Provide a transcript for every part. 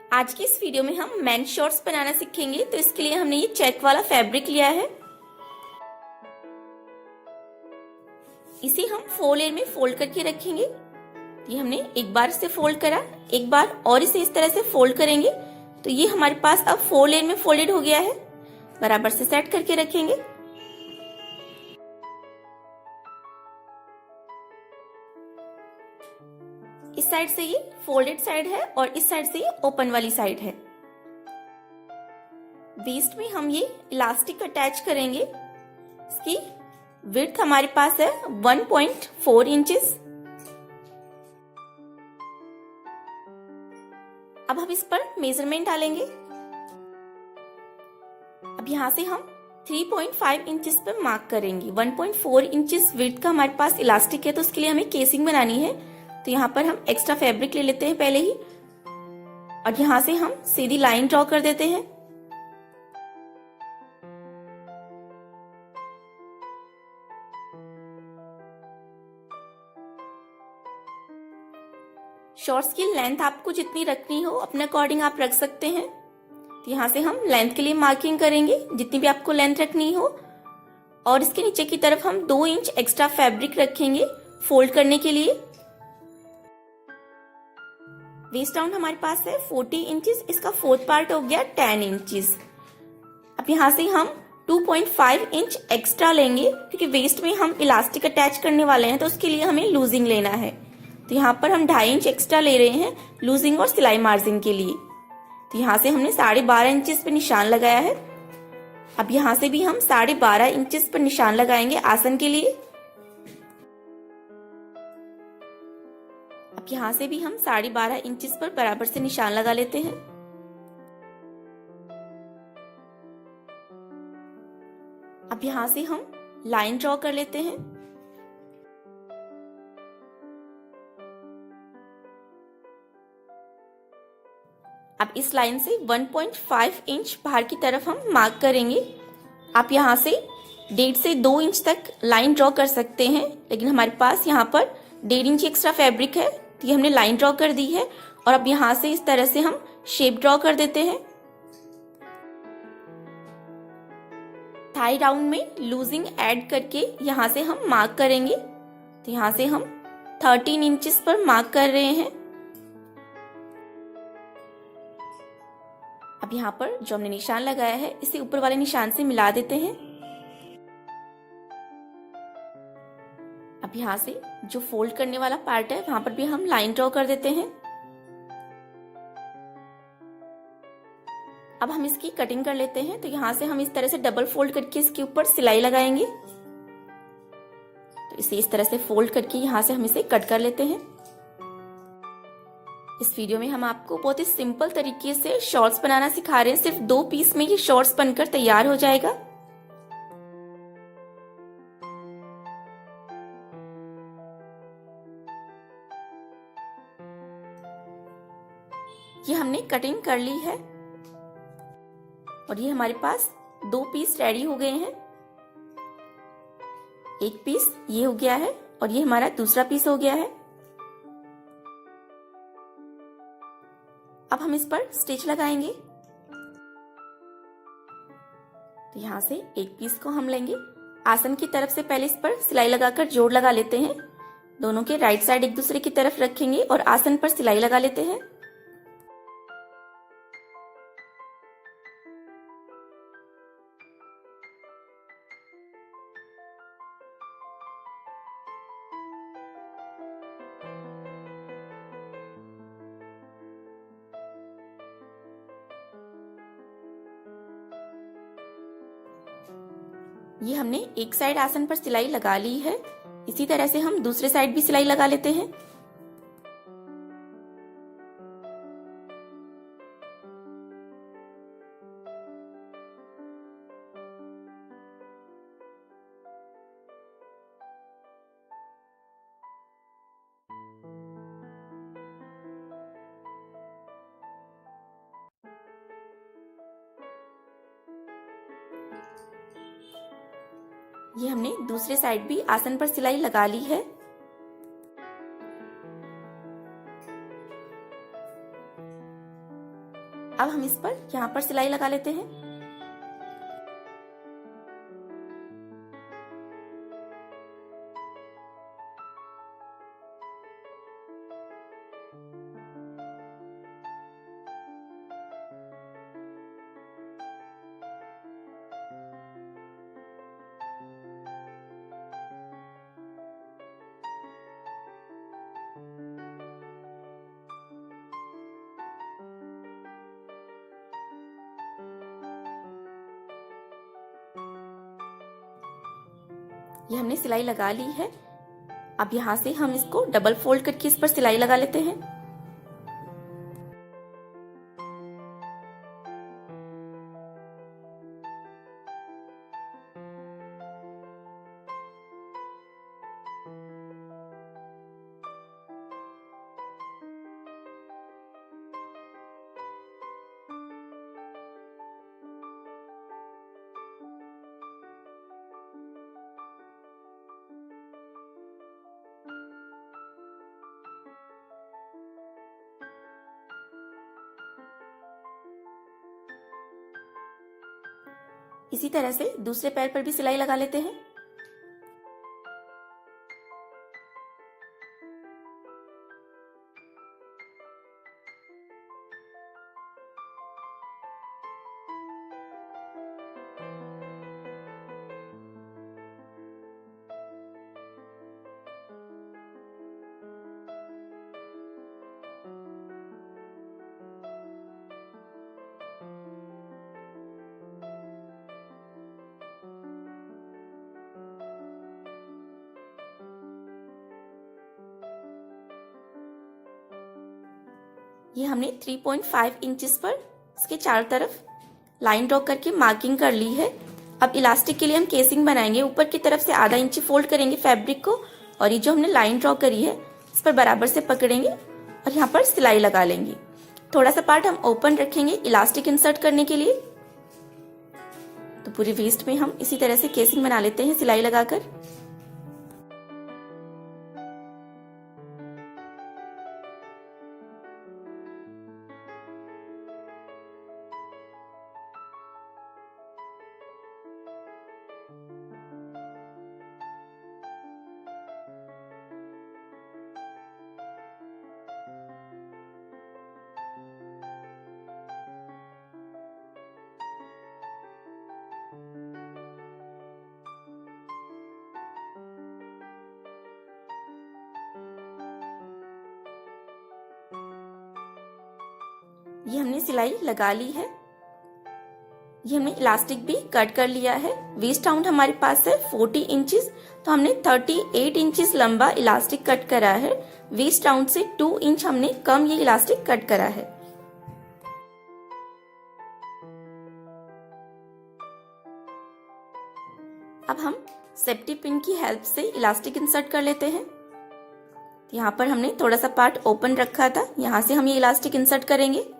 आज की इस वीडियो में हम मेंस शॉर्ट्स बनाना सीखेंगे। तो इसके लिए हमने ये चेक वाला फैब्रिक लिया है। इसे हम 4 लेयर में फोल्ड करके रखेंगे। ये हमने एक बार इसे फोल्ड करा, एक बार और इसे इस तरह से फोल्ड करेंगे तो ये हमारे पास अब 4 लेयर में फोल्डेड हो गया है। बराबर से सेट करके रखेंगे। इस साइड से ये फोल्डेड साइड है और इस साइड से ये ओपन वाली साइड है। वेस्ट में हम ये इलास्टिक अटैच करेंगे। इसकी विड्थ हमारे पास है 1.4 इंचेस। अब हम इस पर मेजरमेंट डालेंगे। अब यहां से हम 3.5 इंचेस पर मार्क करेंगे। 1.4 इंचेस विड्थ का हमारे पास इलास्टिक है तो उसके लिए हमें केसिंग बनानी है। तो यहाँ पर हम एक्स्ट्रा फैब्रिक ले लेते हैं पहले ही और यहाँ से हम सीधी लाइन ड्रॉ कर देते हैं। शॉर्ट्स की लेंथ आपको जितनी रखनी हो अपने अकॉर्डिंग आप रख सकते हैं। तो यहाँ से हम लेंथ के लिए मार्किंग करेंगे जितनी भी आपको लेंथ रखनी हो और इसके नीचे की तरफ हम 2 इंच एक्स्ट्रा फैब्रिक रखेंगे फोल्ड करने के लिए। वेस्ट राउंड हमारे पास है 40 इंचेस, इसका 4th पार्ट हो गया 10 इंचेस। अब यहाँ से हम 2.5 इंच एक्स्ट्रा लेंगे क्योंकि वेस्ट में हम इलास्टिक अटैच करने वाले हैं तो उसके लिए हमें लूजिंग लेना है। तो यहाँ पर हम 2.5 इंच एक्स्ट्रा ले रहे हैं लूजिंग और सिलाई मार्जिन के लिए। तो यहाँ से हमने 12.5 इंचेस पर निशान लगाया है। अब यहाँ से भी हम 12.5 इंचेस पर निशान लगाएंगे आसन के लिए। अब यहाँ से भी हम 12.5 इंचेस पर बराबर से निशान लगा लेते हैं। अब यहाँ से हम लाइन ड्रॉ कर लेते हैं। अब इस लाइन से 1.5 इंच बाहर की तरफ हम मार्क करेंगे। आप यहाँ से 1.5 से 2 इंच तक लाइन ड्रॉ कर सकते हैं, लेकिन हमारे पास यहाँ पर 1.5 इंच एक्स्ट्रा फैब्रिक है तो ये हमने लाइन ड्रॉ कर दी है। और अब यहाँ से इस तरह से हम शेप ड्रॉ कर देते हैं। थाई राउंड में लूजिंग ऐड करके यहाँ से हम मार्क करेंगे। तो यहाँ से हम 13 इंचेस पर मार्क कर रहे हैं। अब यहाँ पर जो हमने निशान लगाया है इसे ऊपर वाले निशान से मिला देते हैं। अब यहाँ से जो फोल्ड करने वाला पार्ट है वहां पर भी हम लाइन ड्रॉ कर देते हैं। अब हम इसकी कटिंग कर लेते हैं। तो यहाँ से हम इस तरह से डबल फोल्ड करके इसके ऊपर सिलाई लगाएंगे। तो इसे इस तरह से फोल्ड करके यहाँ से हम इसे कट कर लेते हैं। इस वीडियो में हम आपको बहुत ही सिंपल तरीके से शॉर्ट्स बनाना सिखा रहे हैं। सिर्फ 2 पीस में ये शॉर्ट्स बनकर तैयार हो जाएगा। ये हमने कटिंग कर ली है और ये हमारे पास 2 पीस रेडी हो गए हैं। एक पीस ये हो गया है और ये हमारा दूसरा पीस हो गया है। अब हम इस पर स्टिच लगाएंगे। तो यहाँ से एक पीस को हम लेंगे, आसन की तरफ से पहले इस पर सिलाई लगाकर जोड़ लगा लेते हैं। दोनों के राइट साइड एक दूसरे की तरफ रखेंगे और आसन पर सिलाई लगा लेते हैं। ये हमने एक साइड आसन पर सिलाई लगा ली है। इसी तरह से हम दूसरे साइड भी सिलाई लगा लेते हैं। ये हमने दूसरे साइड भी आसन पर सिलाई लगा ली है। अब हम इस पर यहाँ पर सिलाई लगा लेते हैं। ये हमने सिलाई लगा ली है। अब यहाँ से हम इसको डबल फोल्ड करके इस पर सिलाई लगा लेते हैं। इसी तरह से दूसरे पैर पर भी सिलाई लगा लेते हैं। ये हमने 3.5 इंचेस पर इसके चारों तरफ लाइन ड्रॉ करके मार्किंग कर ली है। अब इलास्टिक के लिए हम केसिंग बनाएंगे। ऊपर की तरफ से आधा इंच फोल्ड करेंगे फैब्रिक को और ये जो हमने लाइन ड्रॉ करी है इस पर बराबर से पकड़ेंगे और यहाँ पर सिलाई लगा लेंगे। थोड़ा सा पार्ट हम ओपन रखेंगे इलास्टिक इंसर्ट करने के लिए। तो पूरी वेस्ट में हम इसी तरह से केसिंग बना लेते हैं सिलाई लगाकर। ये हमने सिलाई लगा ली है। ये हमने इलास्टिक भी कट कर लिया है। वेस्ट राउंड हमारे पास है 40 इंचेस, तो हमने 38 इंचेस लंबा इलास्टिक कट करा है। वेस्ट राउंड से 2 इंच हमने कम ये इलास्टिक कट करा है। अब हम सेफ्टी पिन की हेल्प से इलास्टिक इंसर्ट कर लेते हैं। यहाँ पर हमने थोड़ा सा पार्ट ओपन रखा था, यहाँ से हम ये इलास्टिक इंसर्ट करेंगे।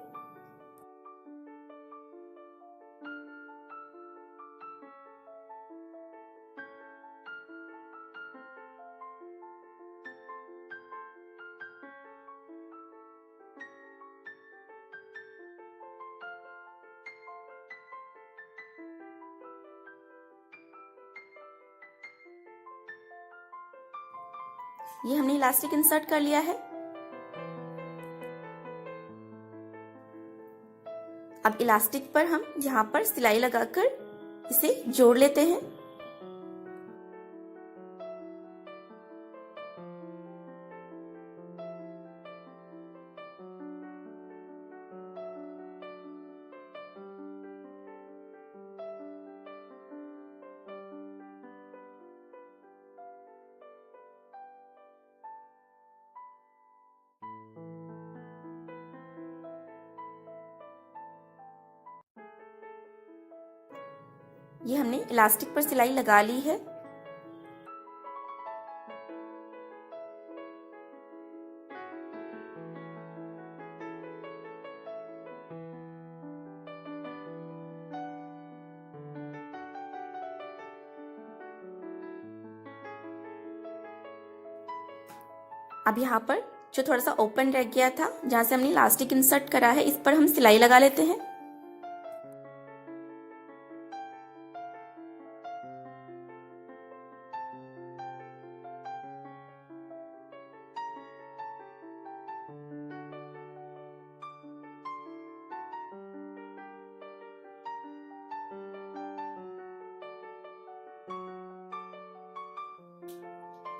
ये हमने इलास्टिक इंसर्ट कर लिया है। अब इलास्टिक पर हम यहाँ पर सिलाई लगाकर इसे जोड़ लेते हैं। ये हमने इलास्टिक पर सिलाई लगा ली है। अब यहाँ पर जो थोड़ा सा ओपन रह गया था, जहाँ से हमने इलास्टिक इंसर्ट करा है, इस पर हम सिलाई लगा लेते हैं।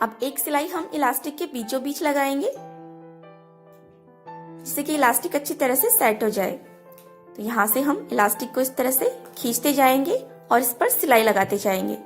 अब एक सिलाई हम इलास्टिक के बीचों बीच लगाएंगे, जिससे कि इलास्टिक अच्छी तरह से सेट हो जाए। तो यहाँ से हम इलास्टिक को इस तरह से खींचते जाएंगे और इस पर सिलाई लगाते जाएंगे।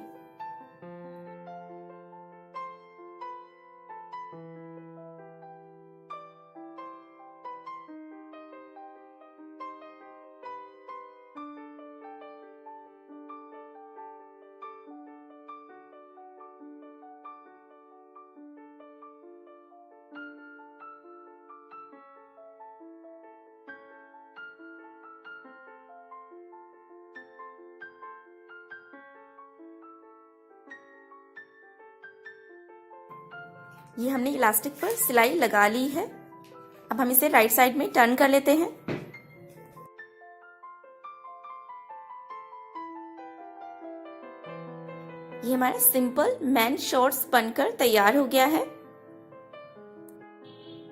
ये हमने इलास्टिक पर सिलाई लगा ली है। अब हम इसे राइट साइड में टर्न कर लेते हैं। ये हमारा सिंपल मैन शॉर्ट्स बनकर तैयार हो गया है।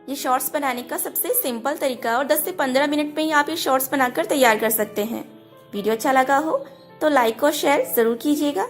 ये शॉर्ट्स बनाने का सबसे सिंपल तरीका है और 10 से 15 मिनट में ही आप ये शॉर्ट्स बनाकर तैयार कर सकते हैं। वीडियो अच्छा लगा हो तो लाइक और शेयर जरूर कीजिएगा।